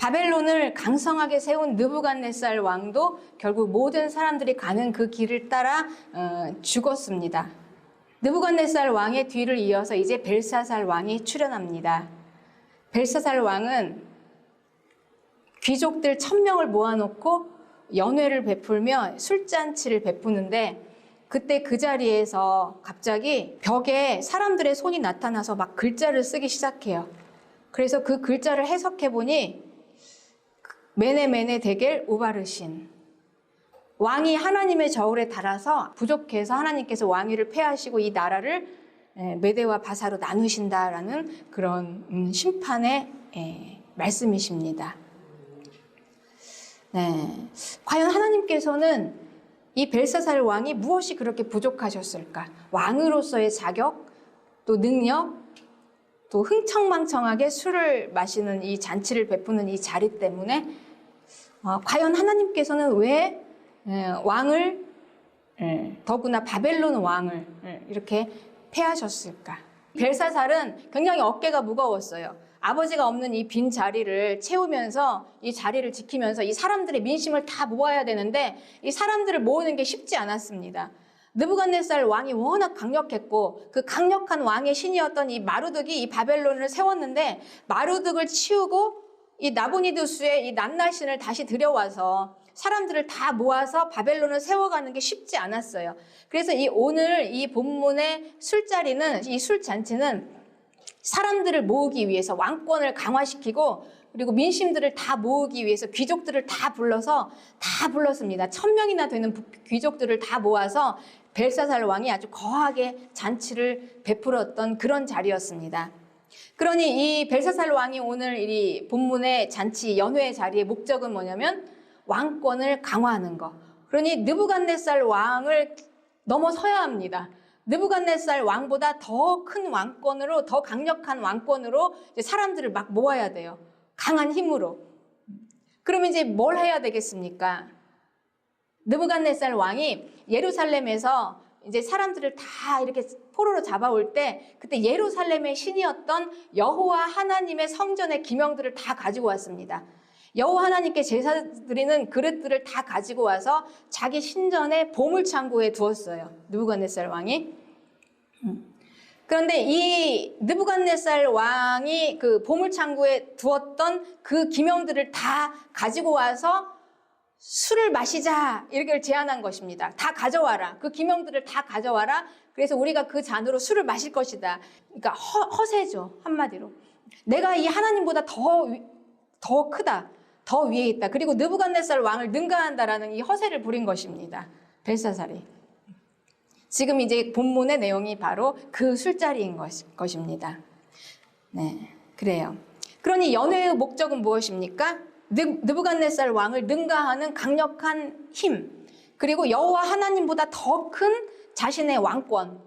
바벨론을 강성하게 세운 느부갓네살 왕도 결국 모든 사람들이 가는 그 길을 따라 죽었습니다. 느부갓네살 왕의 뒤를 이어서 이제 벨사살 왕이 출현합니다. 벨사살 왕은 귀족들 1000명을 모아놓고 연회를 베풀며 술잔치를 베푸는데, 그때 그 자리에서 갑자기 벽에 사람들의 손이 나타나서 막 글자를 쓰기 시작해요. 그래서 그 글자를 해석해 보니 메네 데겔 우바르신, 왕이 하나님의 저울에 달아서 부족해서 하나님께서 왕위를 폐하시고 이 나라를 메대와 바사로 나누신다라는 그런 심판의 말씀이십니다. 네. 과연 하나님께서는 이 벨사살 왕이 무엇이 그렇게 부족하셨을까? 왕으로서의 자격, 또 능력, 또 흥청망청하게 술을 마시는 이 잔치를 베푸는 이 자리 때문에 과연 하나님께서는 왜 왕을, 더구나 바벨론 왕을 이렇게 폐하셨을까? 벨사살은 굉장히 어깨가 무거웠어요. 아버지가 없는 이 빈 자리를 채우면서, 이 자리를 지키면서 이 사람들의 민심을 다 모아야 되는데 이 사람들을 모으는 게 쉽지 않았습니다. 느부갓네살 왕이 워낙 강력했고 그 강력한 왕의 신이었던 이 마루득이 이 바벨론을 세웠는데, 마루득을 치우고 이 나보니두스의 이 남날신을 다시 들여와서 사람들을 다 모아서 바벨론을 세워가는 게 쉽지 않았어요. 그래서 오늘 이 본문의 술자리는, 이 술잔치는 사람들을 모으기 위해서, 왕권을 강화시키고 그리고 민심들을 다 모으기 위해서 귀족들을 다 불렀습니다. 1000명이나 되는 귀족들을 다 모아서 벨사살 왕이 아주 거하게 잔치를 베풀었던 그런 자리였습니다. 그러니 이 벨사살 왕이 오늘 이 본문의 잔치 연회의 자리의 목적은 뭐냐면 왕권을 강화하는 거. 그러니 느부갓네살 왕을 넘어서야 합니다. 느부갓네살 왕보다 더 큰 왕권으로, 더 강력한 왕권으로 이제 사람들을 막 모아야 돼요. 강한 힘으로. 그러면 이제 뭘 해야 되겠습니까? 느부갓네살 왕이 예루살렘에서 이제 사람들을 다 이렇게 포로로 잡아올 때, 그때 예루살렘의 신이었던 여호와 하나님의 성전의 기명들을 다 가지고 왔습니다. 여호와 하나님께 제사 드리는 그릇들을 다 가지고 와서 자기 신전의 보물창고에 두었어요. 느부갓네살 왕이. 그런데 이 느부갓네살 왕이 그 보물창고에 두었던 그 기명들을 다 가지고 와서 술을 마시자, 이렇게 제안한 것입니다. 다 가져와라. 그 기명들을 다 가져와라. 그래서 우리가 그 잔으로 술을 마실 것이다. 그러니까 허세죠, 한마디로. 내가 이 하나님보다 더 크다, 더 위에 있다. 그리고 느부갓네살 왕을 능가한다라는 이 허세를 부린 것입니다. 벨사살이. 지금 이제 본문의 내용이 바로 그 술자리인 것입니다. 네, 그래요. 그러니 연회의 목적은 무엇입니까? 느부갓네살 왕을 능가하는 강력한 힘, 그리고 여호와 하나님보다 더 큰 자신의 왕권,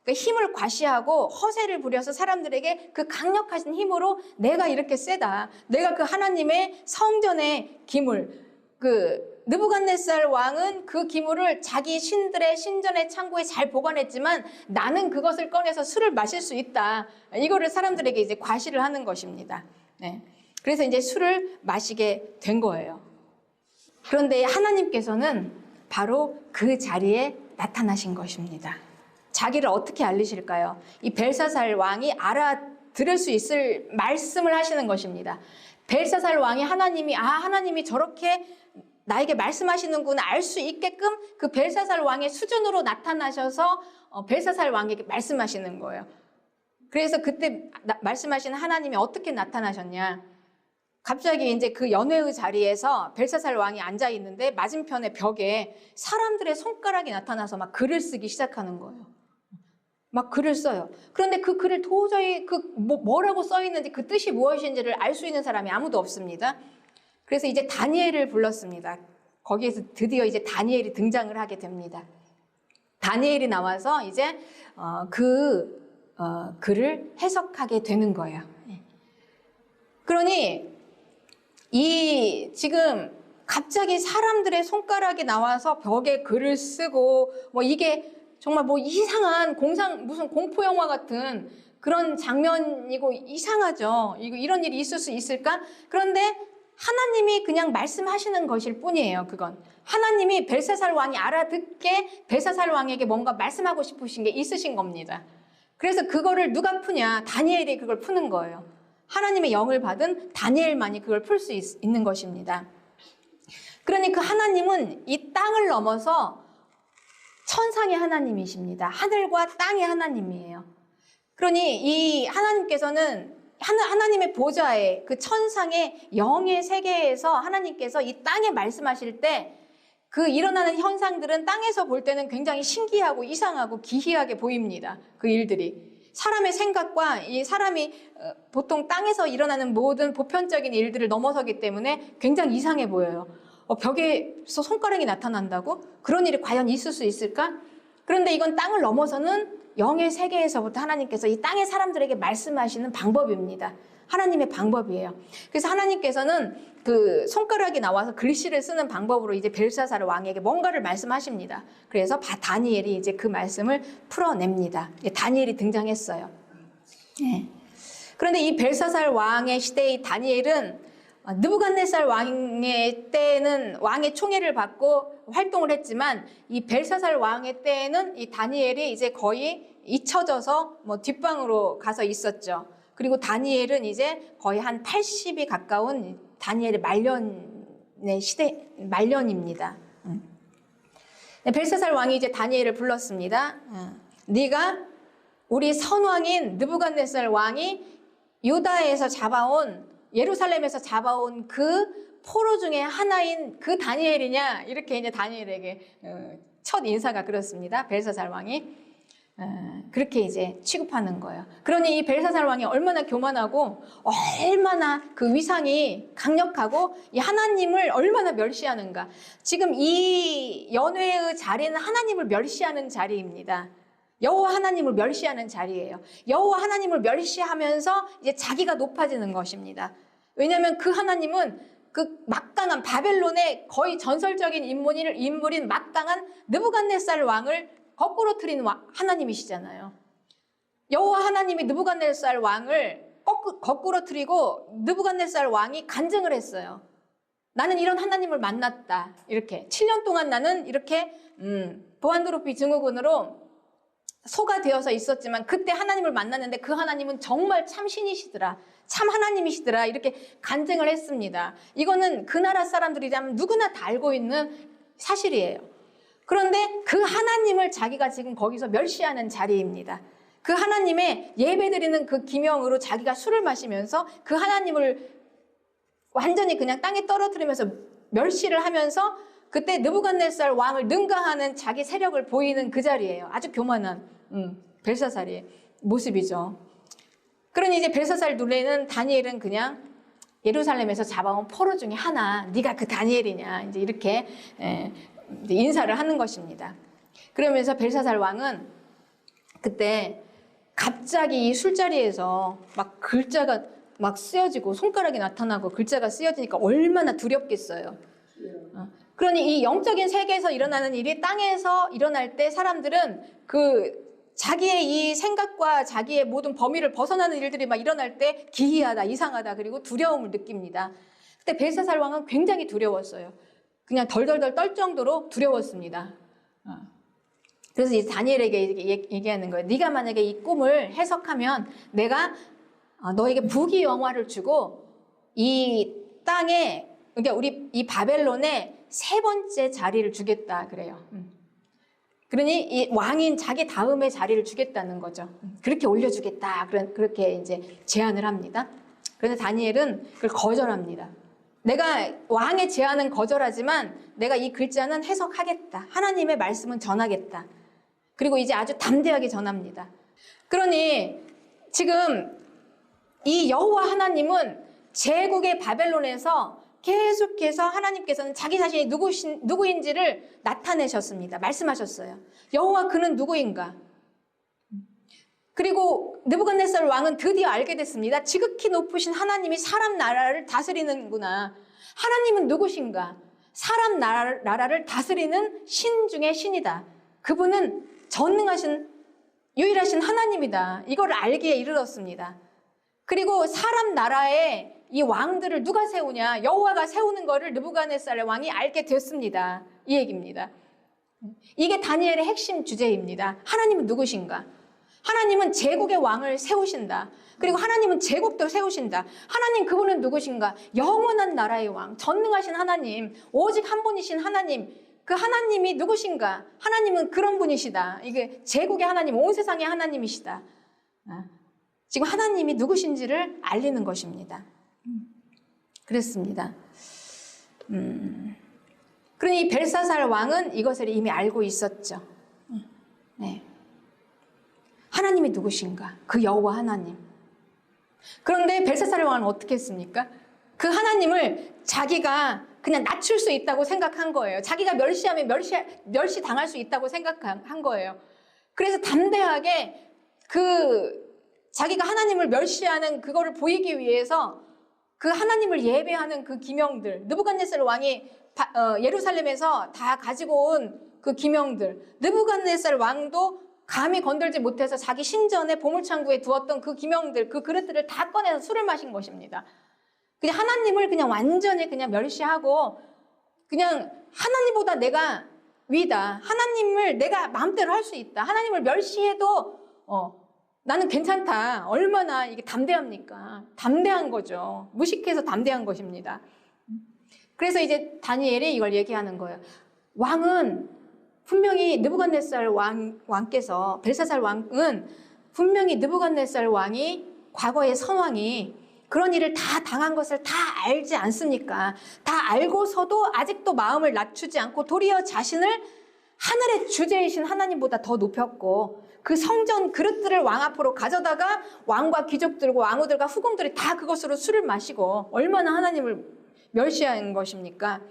그 힘을 과시하고 허세를 부려서 사람들에게 그 강력하신 힘으로 내가 이렇게 세다, 내가 그 하나님의 성전의 기물, 그 느부갓네살 왕은 그 기물을 자기 신들의 신전의 창고에 잘 보관했지만 나는 그것을 꺼내서 술을 마실 수 있다, 이거를 사람들에게 이제 과시를 하는 것입니다. 네. 그래서 이제 술을 마시게 된 거예요. 그런데 하나님께서는 바로 그 자리에 나타나신 것입니다. 자기를 어떻게 알리실까요? 이 벨사살 왕이 알아들을 수 있을 말씀을 하시는 것입니다. 벨사살 왕이 하나님이 저렇게 나에게 말씀하시는구나 알 수 있게끔 그 벨사살 왕의 수준으로 나타나셔서 벨사살 왕에게 말씀하시는 거예요. 그래서 그때 말씀하신 하나님이 어떻게 나타나셨냐? 갑자기 이제 그 연회의 자리에서 벨사살 왕이 앉아 있는데 맞은편의 벽에 사람들의 손가락이 나타나서 막 글을 쓰기 시작하는 거예요. 막 글을 써요. 그런데 그 글을 도저히 뭐라고 써 있는지, 그 뜻이 무엇인지를 알 수 있는 사람이 아무도 없습니다. 그래서 이제 다니엘을 불렀습니다. 거기에서 드디어 이제 다니엘이 등장을 하게 됩니다. 다니엘이 나와서 이제 글을 해석하게 되는 거예요. 그러니 지금 갑자기 사람들의 손가락이 나와서 벽에 글을 쓰고 이게 정말 이상한 무슨 공포 영화 같은 그런 장면이고 이상하죠. 이런 일이 있을 수 있을까? 그런데 그냥 말씀하시는 것일 뿐이에요. 그건 하나님이 벨사살 왕이 알아듣게 벨사살 왕에게 뭔가 말씀하고 싶으신 게 있으신 겁니다. 그래서 그거를 누가 푸냐? 다니엘이 그걸 푸는 거예요. 하나님의 영을 받은 다니엘만이 그걸 풀 수 있는 것입니다. 그러니 그 하나님은 이 땅을 넘어서 천상의 하나님이십니다. 하늘과 땅의 하나님이에요. 그러니 이 하나님께서는 하나님의 보좌에 그 천상의 영의 세계에서 하나님께서 이 땅에 말씀하실 때 그 일어나는 현상들은 땅에서 볼 때는 굉장히 신기하고 이상하고 기이하게 보입니다. 그 일들이. 사람의 생각과 이 사람이 보통 땅에서 일어나는 모든 보편적인 일들을 넘어서기 때문에 굉장히 이상해 보여요. 벽에서 손가락이 나타난다고? 그런 일이 과연 있을 수 있을까? 그런데 이건 땅을 넘어서는 영의 세계에서부터 하나님께서 이 땅의 사람들에게 말씀하시는 방법입니다. 하나님의 방법이에요. 그래서 하나님께서는 그 손가락이 나와서 글씨를 쓰는 방법으로 이제 벨사살 왕에게 뭔가를 말씀하십니다. 그래서 다니엘이 이제 그 말씀을 풀어냅니다. 다니엘이 등장했어요. 네. 그런데 이 벨사살 왕의 시대의 다니엘은 느부갓네살 왕의 때는 왕의 총애를 받고 활동을 했지만 이 벨사살 왕의 때는 이 다니엘이 이제 거의 잊혀져서 뒷방으로 가서 있었죠. 그리고 다니엘은 이제 거의 한 80이 가까운 다니엘의 말년의 시대, 말년입니다. 벨사살 왕이 이제 다니엘을 불렀습니다. 네가 우리 선왕인 느부갓네살 왕이 유다에서 잡아온 예루살렘에서 잡아온 그 포로 중에 하나인 그 다니엘이냐? 이렇게 이제 다니엘에게 첫 인사가 그렇습니다. 벨사살 왕이. 그렇게 이제 취급하는 거예요. 그러니 이 벨사살 왕이 얼마나 교만하고 얼마나 그 위상이 강력하고 이 하나님을 얼마나 멸시하는가. 지금 이 연회의 자리는 하나님을 멸시하는 자리입니다. 여호와 하나님을 멸시하는 자리예요. 여호와 하나님을 멸시하면서 이제 자기가 높아지는 것입니다. 왜냐하면 그 하나님은 그 막강한 바벨론의 거의 전설적인 인물인 막강한 느부갓네살 왕을 거꾸로 트리는 하나님이시잖아요. 여호와 하나님이 느부갓네살 왕을 거꾸로 트리고 느부갓네살 왕이 간증을 했어요. 나는 이런 하나님을 만났다. 이렇게 7년 동안 나는 이렇게 보안드로피 증후군으로 소가 되어서 있었지만 그때 하나님을 만났는데 그 하나님은 정말 참 신이시더라. 참 하나님이시더라. 이렇게 간증을 했습니다. 이거는 그 나라 사람들이라면 누구나 다 알고 있는 사실이에요. 그런데 그 하나님을 자기가 지금 거기서 멸시하는 자리입니다. 그 하나님의 예배드리는 그 기명으로 자기가 술을 마시면서 그 하나님을 완전히 그냥 땅에 떨어뜨리면서 멸시를 하면서 그때 느부갓네살 왕을 능가하는 자기 세력을 보이는 그 자리예요. 아주 교만한 벨사살의 모습이죠. 그러니 이제 벨사살 눈에는 다니엘은 그냥 예루살렘에서 잡아온 포로 중에 하나, 네가 그 다니엘이냐 이제 이렇게 인사를 하는 것입니다. 그러면서 벨사살 왕은 그때 갑자기 이 술자리에서 막 글자가 막 쓰여지고 손가락이 나타나고 글자가 쓰여지니까 얼마나 두렵겠어요. 그러니 이 영적인 세계에서 일어나는 일이 땅에서 일어날 때 사람들은 그 자기의 이 생각과 자기의 모든 범위를 벗어나는 일들이 막 일어날 때 기이하다, 이상하다, 그리고 두려움을 느낍니다. 그때 벨사살 왕은 굉장히 두려웠어요. 그냥 덜덜덜 떨 정도로 두려웠습니다. 그래서 이제 다니엘에게 얘기하는 거예요. 네가 만약에 이 꿈을 해석하면 내가 너에게 부귀영화를 주고 이 땅에, 그러니까 우리 이 바벨론에 세 번째 자리를 주겠다 그래요. 그러니 이 왕인 자기 다음에 자리를 주겠다는 거죠. 그렇게 올려주겠다. 그렇게 이제 제안을 합니다. 그래서 다니엘은 그걸 거절합니다. 내가 왕의 제안은 거절하지만 내가 이 글자는 해석하겠다. 하나님의 말씀은 전하겠다. 그리고 이제 아주 담대하게 전합니다. 그러니 지금 이 여호와 하나님은 제국의 바벨론에서 계속해서 하나님께서는 자기 자신이 누구인지를 나타내셨습니다. 말씀하셨어요. 여호와 그는 누구인가? 그리고 느부갓네살 왕은 드디어 알게 됐습니다. 지극히 높으신 하나님이 사람 나라를 다스리는구나. 하나님은 누구신가? 사람 나라를 다스리는 신 중에 신이다. 그분은 전능하신 유일하신 하나님이다. 이걸 알기에 이르렀습니다. 그리고 사람 나라의 이 왕들을 누가 세우냐? 여호와가 세우는 거를 느부갓네살 왕이 알게 됐습니다. 이 얘기입니다. 이게 다니엘의 핵심 주제입니다. 하나님은 누구신가? 하나님은 제국의 왕을 세우신다. 그리고 하나님은 제국도 세우신다. 하나님 그분은 누구신가? 영원한 나라의 왕, 전능하신 하나님, 오직 한 분이신 하나님. 그 하나님이 누구신가? 하나님은 그런 분이시다. 이게 제국의 하나님, 온 세상의 하나님이시다. 지금 하나님이 누구신지를 알리는 것입니다. 그랬습니다. 그러니 이 벨사살 왕은 이것을 이미 알고 있었죠. 네. 하나님이 누구신가? 그 여호와 하나님. 그런데 벨사살 왕은 어떻게 했습니까? 그 하나님을 자기가 그냥 낮출 수 있다고 생각한 거예요. 자기가 멸시하면 멸시당할 수 있다고 생각한 거예요. 그래서 담대하게 자기가 하나님을 멸시하는 그거를 보이기 위해서 그 하나님을 예배하는 그 기명들, 느부갓네살 왕이 예루살렘에서 다 가지고 온 그 기명들, 느부갓네살 왕도 감히 건들지 못해서 자기 신전에 보물창고에 두었던 그 기명들, 그 그릇들을 다 꺼내서 술을 마신 것입니다. 그냥 하나님을 그냥 완전히 그냥 멸시하고 그냥 하나님보다 내가 위다. 하나님을 내가 마음대로 할 수 있다. 하나님을 멸시해도 나는 괜찮다. 얼마나 이게 담대합니까? 담대한 거죠. 무식해서 담대한 것입니다. 그래서 이제 다니엘이 이걸 얘기하는 거예요. 왕은 분명히 느부갓네살 왕께서 벨사살 왕은 분명히 느부갓네살 왕이 과거의 선왕이 그런 일을 다 당한 것을 다 알지 않습니까? 다 알고서도 아직도 마음을 낮추지 않고 도리어 자신을 하늘의 주제이신 하나님보다 더 높였고 그 성전 그릇들을 왕 앞으로 가져다가 왕과 귀족들과 왕후들과 후궁들이 다 그것으로 술을 마시고 얼마나 하나님을 멸시한 것입니까?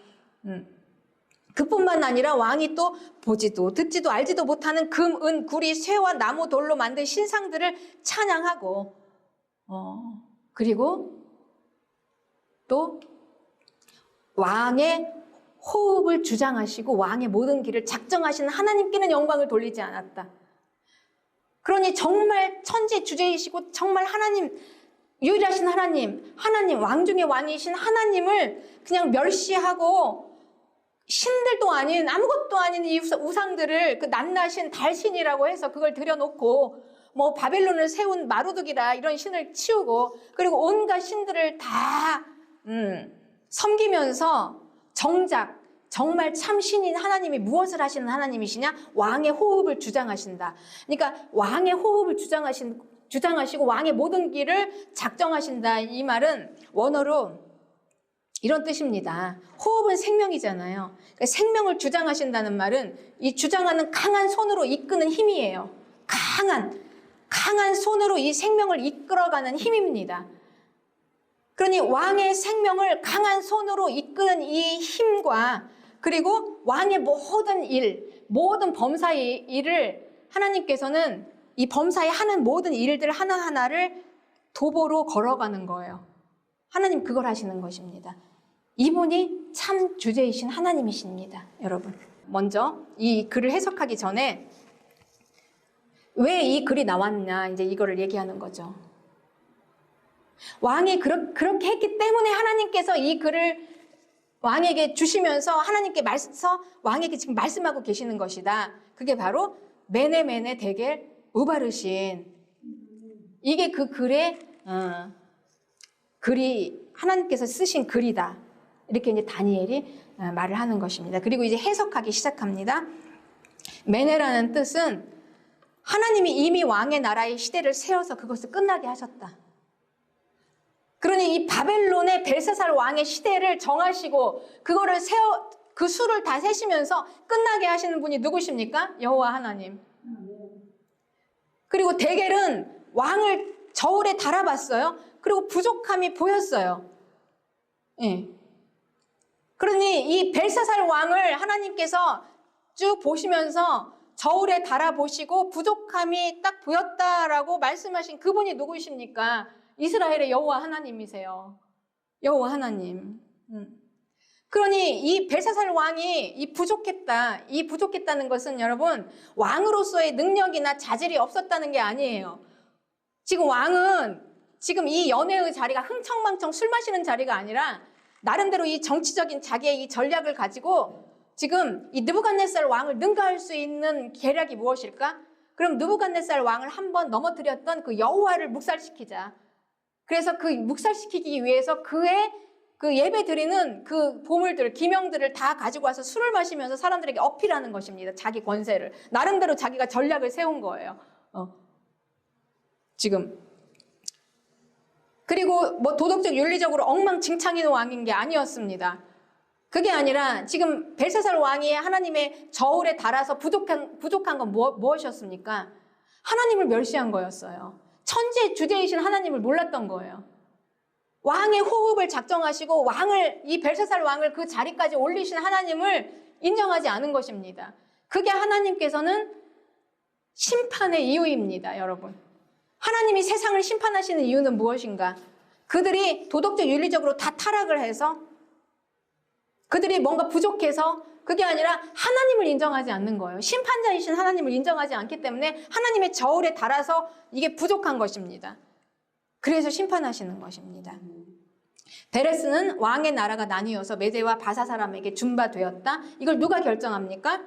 그뿐만 아니라 왕이 또 보지도 듣지도 알지도 못하는 금, 은, 구리, 쇠와 나무, 돌로 만든 신상들을 찬양하고 그리고 또 왕의 호흡을 주장하시고 왕의 모든 길을 작정하시는 하나님께는 영광을 돌리지 않았다. 그러니 정말 천지주제이시고 정말 하나님, 유일하신 하나님, 왕 중의 왕이신 하나님을 그냥 멸시하고 신들도 아닌 아무것도 아닌 이 우상들을 그 낱낱인 달신이라고 해서 그걸 들여놓고 뭐 바벨론을 세운 마루둑이라 이런 신을 치우고 그리고 온갖 신들을 다 섬기면서 정작 정말 참 신인 하나님이 무엇을 하시는 하나님이시냐? 왕의 호흡을 주장하신다. 그러니까 왕의 호흡을 주장하시고 왕의 모든 길을 작정하신다. 이 말은 원어로 이런 뜻입니다. 호흡은 생명이잖아요. 그러니까 생명을 주장하신다는 말은 이 주장하는 강한 손으로 이끄는 힘이에요. 강한 손으로 이 생명을 이끌어가는 힘입니다. 그러니 왕의 생명을 강한 손으로 이끄는 이 힘과 그리고 왕의 모든 일, 모든 범사의 일을 하나님께서는 이 범사에 하는 모든 일들 하나하나를 도보로 걸어가는 거예요. 하나님 그걸 하시는 것입니다. 이분이 참 주제이신 하나님이십니다. 여러분, 먼저 이 글을 해석하기 전에 왜 이 글이 나왔냐 이제 이거를 얘기하는 거죠. 왕이 그렇게 했기 때문에 하나님께서 이 글을 왕에게 주시면서 왕에게 지금 말씀하고 계시는 것이다. 그게 바로 메네 데겔 우바르신. 이게 그 글이 하나님께서 쓰신 글이다. 이렇게 이제 다니엘이 말을 하는 것입니다. 그리고 이제 해석하기 시작합니다. 메네라는 뜻은 하나님이 이미 왕의 나라의 시대를 세워서 그것을 끝나게 하셨다. 그러니 이 바벨론의 벨사살 왕의 시대를 정하시고 그거를 그 수를 다 세시면서 끝나게 하시는 분이 누구십니까? 여호와 하나님. 그리고 데겔은 왕을 저울에 달아봤어요. 그리고 부족함이 보였어요. 예. 그러니 이 벨사살 왕을 하나님께서 쭉 보시면서 저울에 달아보시고 부족함이 딱 보였다라고 말씀하신 그분이 누구이십니까? 이스라엘의 여호와 하나님이세요. 여호와 하나님. 그러니 이 벨사살 왕이 이 부족했다는 것은 여러분 왕으로서의 능력이나 자질이 없었다는 게 아니에요. 지금 왕은 지금 이 연회의 자리가 흥청망청 술 마시는 자리가 아니라 나름대로 이 정치적인 자기의 이 전략을 가지고 지금 이 느부갓네살 왕을 능가할 수 있는 계략이 무엇일까? 그럼 느부갓네살 왕을 한번 넘어뜨렸던 그 여호와를 묵살시키자. 그래서 그 묵살시키기 위해서 그의 그 예배 드리는 그 보물들, 기명들을 다 가지고 와서 술을 마시면서 사람들에게 어필하는 것입니다. 자기 권세를. 나름대로 자기가 전략을 세운 거예요. 지금. 그리고 뭐 도덕적, 윤리적으로 엉망진창인 왕인 게 아니었습니다. 그게 아니라 지금 벨사살 왕이 하나님의 저울에 달아서 부족한 건 무엇이었습니까? 하나님을 멸시한 거였어요. 천지의 주제이신 하나님을 몰랐던 거예요. 왕의 호흡을 작정하시고 이 벨사살 왕을 그 자리까지 올리신 하나님을 인정하지 않은 것입니다. 그게 하나님께서는 심판의 이유입니다, 여러분. 하나님이 세상을 심판하시는 이유는 무엇인가? 그들이 도덕적, 윤리적으로 다 타락을 해서 그들이 뭔가 부족해서 그게 아니라 하나님을 인정하지 않는 거예요. 심판자이신 하나님을 인정하지 않기 때문에 하나님의 저울에 달아서 이게 부족한 것입니다. 그래서 심판하시는 것입니다. 베레스는 왕의 나라가 나뉘어서 메대와 바사 사람에게 준바되었다. 이걸 누가 결정합니까?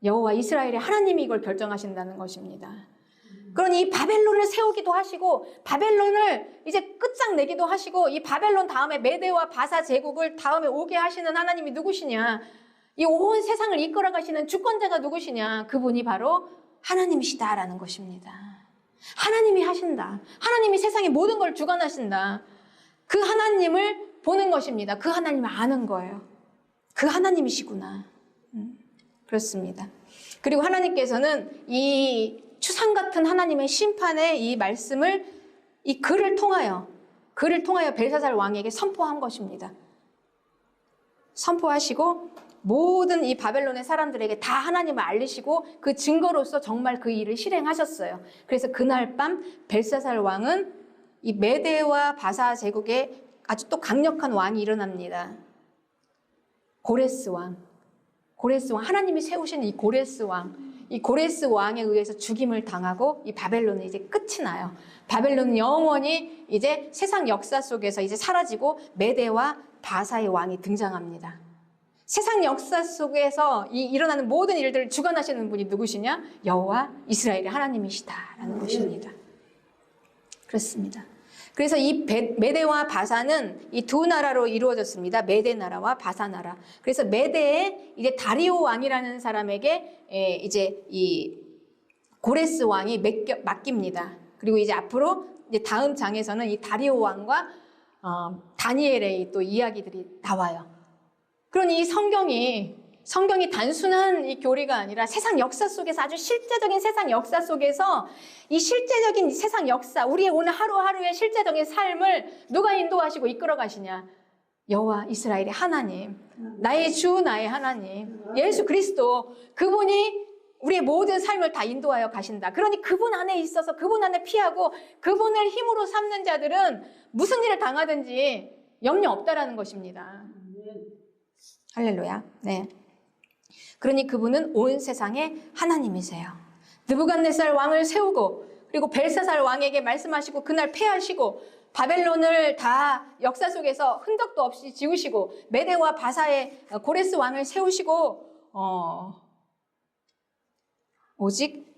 여호와 이스라엘의 하나님이 이걸 결정하신다는 것입니다. 그러니 이 바벨론을 세우기도 하시고 바벨론을 이제 끝장내기도 하시고 이 바벨론 다음에 메대와 바사 제국을 다음에 오게 하시는 하나님이 누구시냐? 이 온 세상을 이끌어가시는 주권자가 누구시냐? 그분이 바로 하나님이시다라는 것입니다. 하나님이 하신다. 하나님이 세상의 모든 걸 주관하신다. 그 하나님을 보는 것입니다. 그 하나님을 아는 거예요. 그 하나님이시구나. 그렇습니다. 그리고 하나님께서는 이 추상 같은 하나님의 심판의 이 말씀을 이 글을 통하여 벨사살 왕에게 선포한 것입니다. 선포하시고 모든 이 바벨론의 사람들에게 다 하나님을 알리시고 그 증거로서 정말 그 일을 실행하셨어요. 그래서 그날 밤 벨사살 왕은 이 메대와 바사 제국에 아주 또 강력한 왕이 일어납니다. 고레스 왕, 하나님이 세우신 이 고레스 왕, 이 고레스 왕에 의해서 죽임을 당하고 이 바벨론은 이제 끝이 나요. 바벨론은 영원히 이제 세상 역사 속에서 이제 사라지고 메대와 바사의 왕이 등장합니다. 세상 역사 속에서 일어나는 모든 일들을 주관하시는 분이 누구시냐? 여호와 이스라엘의 하나님이시다라는 것입니다. 그렇습니다. 그래서 이 메대와 바사는 이 두 나라로 이루어졌습니다. 메대 나라와 바사 나라. 그래서 메대에 이제 다리오 왕이라는 사람에게 이제 이 고레스 왕이 맡깁니다. 그리고 이제 앞으로 이제 다음 장에서는 이 다리오 왕과 다니엘의 또 이야기들이 나와요. 그러니 이 성경이 단순한 이 교리가 아니라 세상 역사 속에서 아주 실제적인 세상 역사 속에서 이 실제적인 세상 역사, 우리의 오늘 하루하루의 실제적인 삶을 누가 인도하시고 이끌어 가시냐? 여호와 이스라엘의 하나님, 나의 주, 나의 하나님, 예수 그리스도, 그분이 우리의 모든 삶을 다 인도하여 가신다. 그러니 그분 안에 있어서 그분 안에 피하고 그분을 힘으로 삼는 자들은 무슨 일을 당하든지 염려 없다라는 것입니다. 할렐루야. 네. 그러니 그분은 온 세상의 하나님이세요. 느부갓네살 왕을 세우고 그리고 벨사살 왕에게 말씀하시고 그날 패하시고 바벨론을 다 역사 속에서 흔적도 없이 지우시고 메대와 바사의 고레스 왕을 세우시고 오직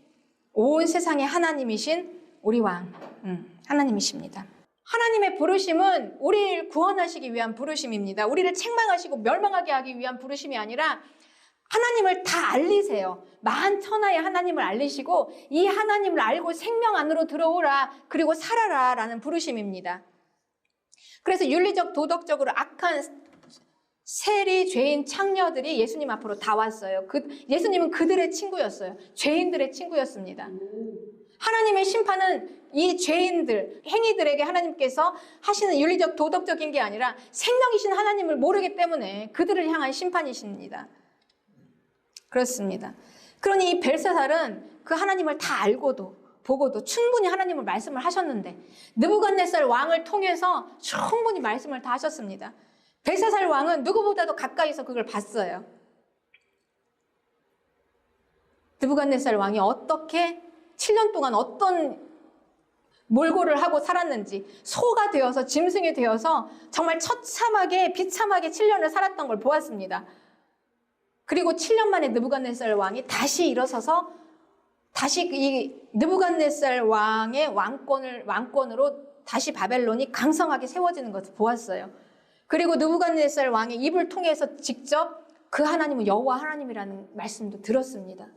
온 세상의 하나님이신 우리 왕 하나님이십니다. 하나님의 부르심은 우리를 구원하시기 위한 부르심입니다. 우리를 책망하시고 멸망하게 하기 위한 부르심이 아니라 하나님을 다 알리세요. 만천하의 하나님을 알리시고 이 하나님을 알고 생명 안으로 들어오라 그리고 살아라 라는 부르심입니다. 그래서 윤리적 도덕적으로 악한 세리 죄인 창녀들이 예수님 앞으로 다 왔어요. 예수님은 그들의 친구였어요. 죄인들의 친구였습니다. 하나님의 심판은 이 죄인들, 행위들에게 하나님께서 하시는 윤리적 도덕적인 게 아니라 생명이신 하나님을 모르기 때문에 그들을 향한 심판이십니다. 그렇습니다. 그러니 이 벨사살은 그 하나님을 다 알고도 보고도 충분히 하나님을 말씀을 하셨는데 느부갓네살 왕을 통해서 충분히 말씀을 다 하셨습니다. 벨사살 왕은 누구보다도 가까이서 그걸 봤어요. 느부갓네살 왕이 어떻게 7년 동안 어떤 몰골을 하고 살았는지, 소가 되어서 짐승이 되어서 정말 처참하게 비참하게 7년을 살았던 걸 보았습니다. 그리고 7년 만에 느부갓네살 왕이 다시 일어서서 다시 이 느부갓네살 왕의 왕권으로 다시 바벨론이 강성하게 세워지는 것을 보았어요. 그리고 느부갓네살 왕의 입을 통해서 직접 그 하나님은 여호와 하나님이라는 말씀도 들었습니다.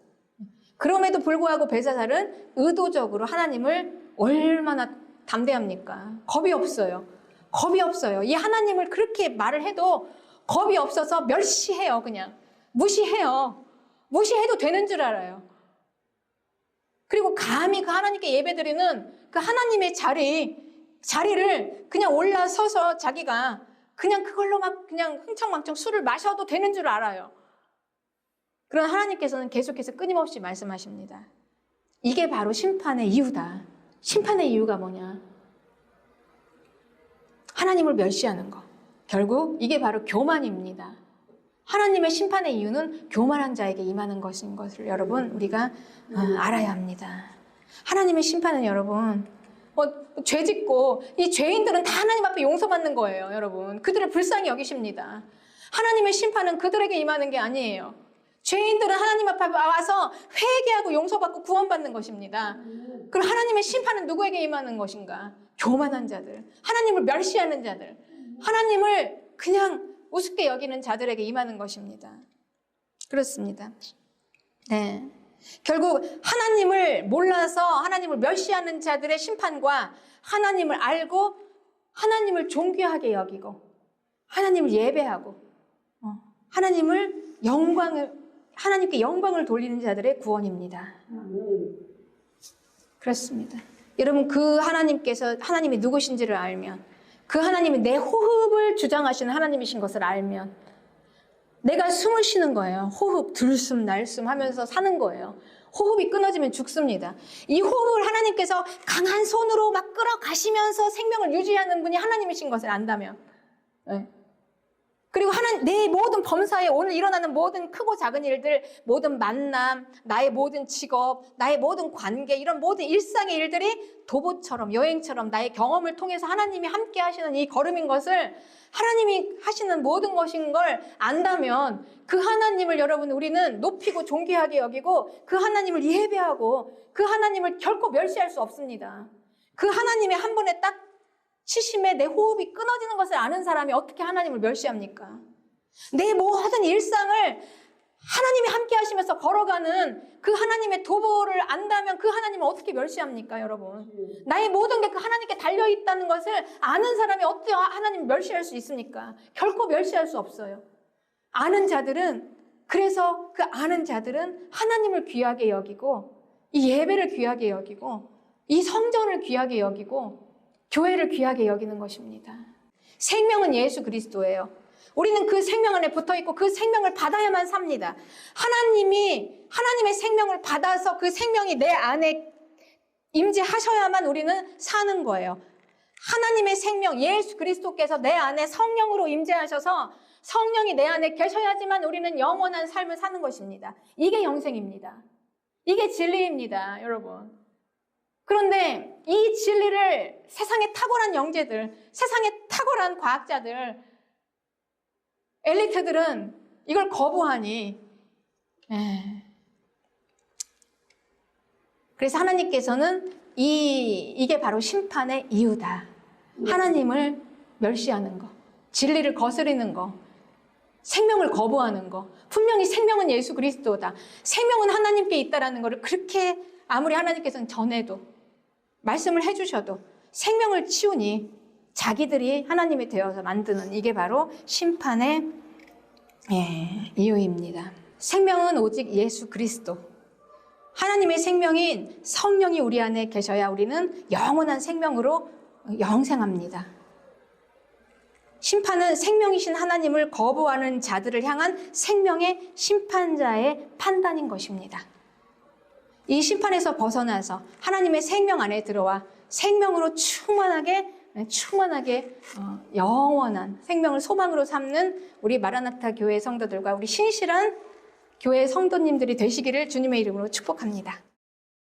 그럼에도 불구하고 벨사살은 의도적으로 하나님을 얼마나 담대합니까? 겁이 없어요. 겁이 없어요. 이 하나님을 그렇게 말을 해도 겁이 없어서 멸시해요. 그냥 무시해요. 무시해도 되는 줄 알아요. 그리고 감히 그 하나님께 예배드리는 그 하나님의 자리를 그냥 올라서서 자기가 그냥 그걸로 막 그냥 흥청망청 술을 마셔도 되는 줄 알아요. 그런 하나님께서는 계속해서 끊임없이 말씀하십니다. 이게 바로 심판의 이유다. 심판의 이유가 뭐냐? 하나님을 멸시하는 거. 결국 이게 바로 교만입니다. 하나님의 심판의 이유는 교만한 자에게 임하는 것인 것을 여러분 우리가 알아야 합니다. 하나님의 심판은 여러분 죄 짓고 이 죄인들은 다 하나님 앞에 용서받는 거예요. 여러분 그들을 불쌍히 여기십니다. 하나님의 심판은 그들에게 임하는 게 아니에요. 죄인들은 하나님 앞에 와서 회개하고 용서받고 구원받는 것입니다. 그럼 하나님의 심판은 누구에게 임하는 것인가? 교만한 자들, 하나님을 멸시하는 자들, 하나님을 그냥 우습게 여기는 자들에게 임하는 것입니다. 그렇습니다. 네. 결국 하나님을 몰라서 하나님을 멸시하는 자들의 심판과 하나님을 알고 하나님을 존귀하게 여기고 하나님을 예배하고 하나님께 영광을 돌리는 자들의 구원입니다. 그렇습니다. 여러분 그 하나님이 누구신지를 알면, 그 하나님이 내 호흡을 주장하시는 하나님이신 것을 알면 내가 숨을 쉬는 거예요. 호흡 들숨 날숨 하면서 사는 거예요. 호흡이 끊어지면 죽습니다. 이 호흡을 하나님께서 강한 손으로 막 끌어가시면서 생명을 유지하는 분이 하나님이신 것을 안다면, 네. 그리고 내 모든 범사에 오늘 일어나는 모든 크고 작은 일들, 모든 만남, 나의 모든 직업, 나의 모든 관계, 이런 모든 일상의 일들이 도보처럼 여행처럼 나의 경험을 통해서 하나님이 함께 하시는 이 걸음인 것을, 하나님이 하시는 모든 것인 걸 안다면 그 하나님을 여러분 우리는 높이고 존귀하게 여기고 그 하나님을 예배하고 그 하나님을 결코 멸시할 수 없습니다. 그 하나님의 한 번에 딱 치심에 내 호흡이 끊어지는 것을 아는 사람이 어떻게 하나님을 멸시합니까? 내 모든 일상을 하나님이 함께 하시면서 걸어가는 그 하나님의 도보를 안다면 그 하나님을 어떻게 멸시합니까, 여러분? 나의 모든 게 그 하나님께 달려있다는 것을 아는 사람이 어떻게 하나님을 멸시할 수 있습니까? 결코 멸시할 수 없어요. 그래서 그 아는 자들은 하나님을 귀하게 여기고 이 예배를 귀하게 여기고 이 성전을 귀하게 여기고 교회를 귀하게 여기는 것입니다. 생명은 예수 그리스도예요. 우리는 그 생명 안에 붙어있고 그 생명을 받아야만 삽니다. 하나님의 생명을 받아서 그 생명이 내 안에 임재하셔야만 우리는 사는 거예요. 하나님의 생명, 예수 그리스도께서 내 안에 성령으로 임재하셔서 성령이 내 안에 계셔야지만 우리는 영원한 삶을 사는 것입니다. 이게 영생입니다. 이게 진리입니다, 여러분. 그런데 이 진리를 세상의 탁월한 영재들, 세상의 탁월한 과학자들, 엘리트들은 이걸 거부하니, 그래서 하나님께서는 이게 바로 심판의 이유다. 하나님을 멸시하는 거, 진리를 거스리는 거, 생명을 거부하는 거. 분명히 생명은 예수 그리스도다. 생명은 하나님께 있다라는 것을 그렇게 아무리 하나님께서는 전해도 말씀을 해주셔도 생명을 치우니 자기들이 하나님이 되어서 만드는, 이게 바로 심판의 이유입니다. 생명은 오직 예수 그리스도, 하나님의 생명인 성령이 우리 안에 계셔야 우리는 영원한 생명으로 영생합니다. 심판은 생명이신 하나님을 거부하는 자들을 향한 생명의 심판자의 판단인 것입니다. 이 심판에서 벗어나서 하나님의 생명 안에 들어와 생명으로 충만하게 영원한 생명을 소망으로 삼는 우리 마라나타 교회 성도들과 우리 신실한 교회 성도님들이 되시기를 주님의 이름으로 축복합니다.